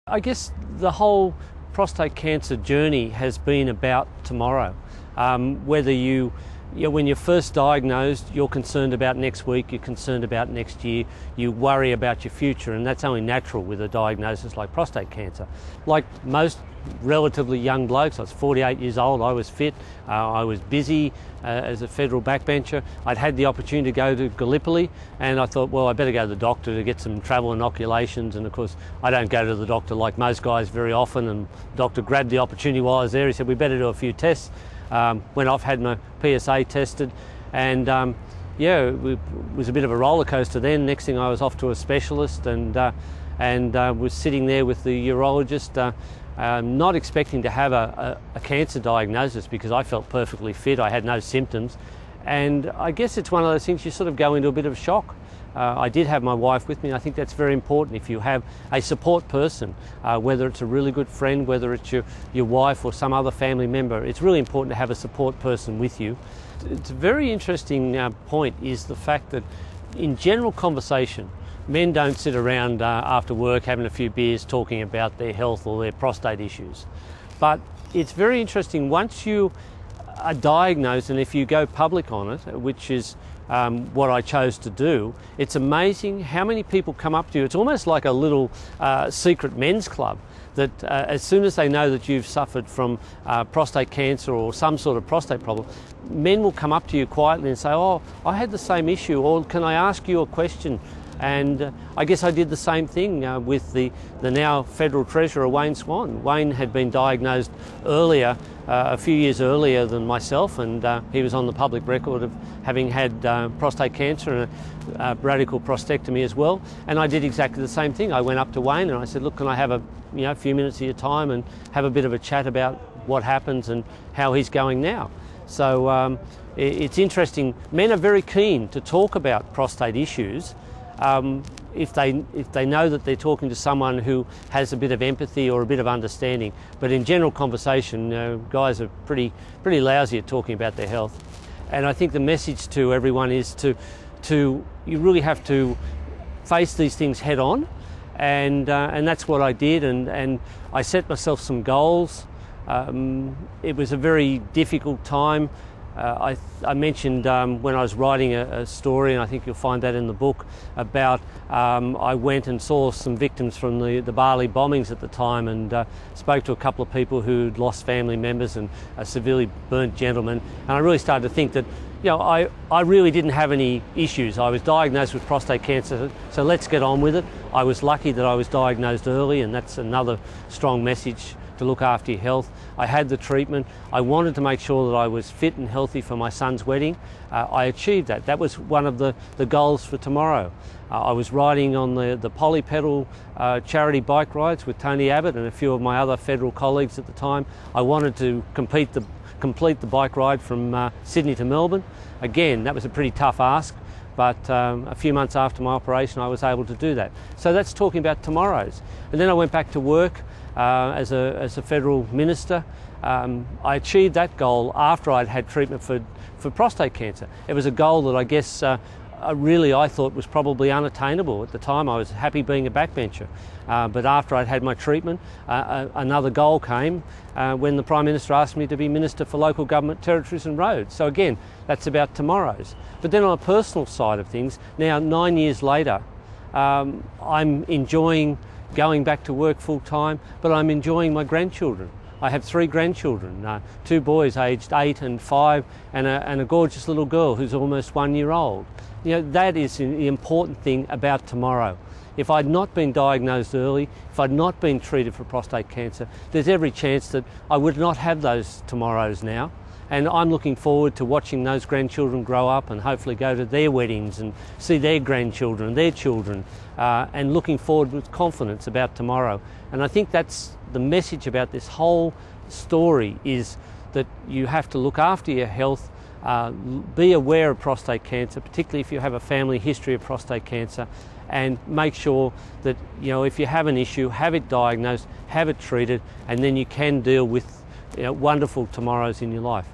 I guess the whole prostate cancer journey has been about tomorrow. Whether when you're first diagnosed, you're concerned about next week, you're concerned about next year, you worry about your future, and that's only natural with a diagnosis like prostate cancer. Like most relatively young blokes, I was 48 years old, I was fit, I was busy as a federal backbencher. I'd had the opportunity to go to Gallipoli, and I thought, well, I better go to the doctor to get some travel inoculations. And of course, I don't go to the doctor like most guys very often, and the doctor grabbed the opportunity while I was there. He said, we better do a few tests. Went off, had my PSA tested, and it was a bit of a roller coaster then. Next thing I was off to a specialist, and was sitting there with the urologist, not expecting to have a cancer diagnosis because I felt perfectly fit, I had no symptoms. And I guess it's one of those things you sort of go into a bit of shock. I did have my wife with me. I think that's very important. If you have a support person, whether it's a really good friend, whether it's your wife or some other family member, it's really important to have a support person with you. It's a very interesting point is the fact that in general conversation, men don't sit around after work having a few beers talking about their health or their prostate issues. But it's very interesting once you are diagnosed, and if you go public on it, which is what I chose to do, it's amazing how many people come up to you. It's almost like a little secret men's club that as soon as they know that you've suffered from prostate cancer or some sort of prostate problem, men will come up to you quietly and say, oh, I had the same issue, or can I ask you a question? And I guess I did the same thing with the now Federal Treasurer, Wayne Swan. Wayne had been diagnosed earlier, a few years earlier than myself, and he was on the public record of having had prostate cancer and a radical prostatectomy as well. And I did exactly the same thing. I went up to Wayne and I said, look, can I have a few minutes of your time and have a bit of a chat about what happens and how he's going now? So it's interesting. Men are very keen to talk about prostate issues if they know that they're talking to someone who has a bit of empathy or a bit of understanding. But in general conversation, guys are pretty lousy at talking about their health. And I think the message to everyone is you really have to face these things head on, and that's what I did. And I set myself some goals. It was a very difficult time. I mentioned when I was writing a story, and I think you'll find that in the book, about I went and saw some victims from the Bali bombings at the time, and spoke to a couple of people who'd lost family members and a severely burnt gentleman. And I really started to think that, I really didn't have any issues. I was diagnosed with prostate cancer, so let's get on with it. I was lucky that I was diagnosed early, and that's another strong message, to look after your health. I had the treatment. I wanted to make sure that I was fit and healthy for my son's wedding. I achieved that. That was one of the goals for tomorrow. I was riding on the Polypedal charity bike rides with Tony Abbott and a few of my other federal colleagues at the time. I wanted to complete the bike ride from Sydney to Melbourne. Again, that was a pretty tough ask, but a few months after my operation I was able to do that. So that's talking about tomorrows. And then I went back to work as a federal minister. I achieved that goal after I'd had treatment for prostate cancer. It was a goal that I guess I thought was probably unattainable at the time. I was happy being a backbencher. But after I'd had my treatment, another goal came when the Prime Minister asked me to be Minister for Local Government, Territories and Roads. So again, that's about tomorrows. But then on a personal side of things, now 9 years later, I'm enjoying going back to work full time, but I'm enjoying my grandchildren. I have 3 grandchildren, 2 boys aged 8 and 5, and a gorgeous little girl who's almost 1 year old. That is the important thing about tomorrow. If I'd not been diagnosed early, if I'd not been treated for prostate cancer, there's every chance that I would not have those tomorrows now. And I'm looking forward to watching those grandchildren grow up and hopefully go to their weddings and see their grandchildren, their children, and looking forward with confidence about tomorrow. And I think that's the message about this whole story, is that you have to look after your health, be aware of prostate cancer, particularly if you have a family history of prostate cancer, and make sure that, if you have an issue, have it diagnosed, have it treated, and then you can deal with wonderful tomorrows in your life.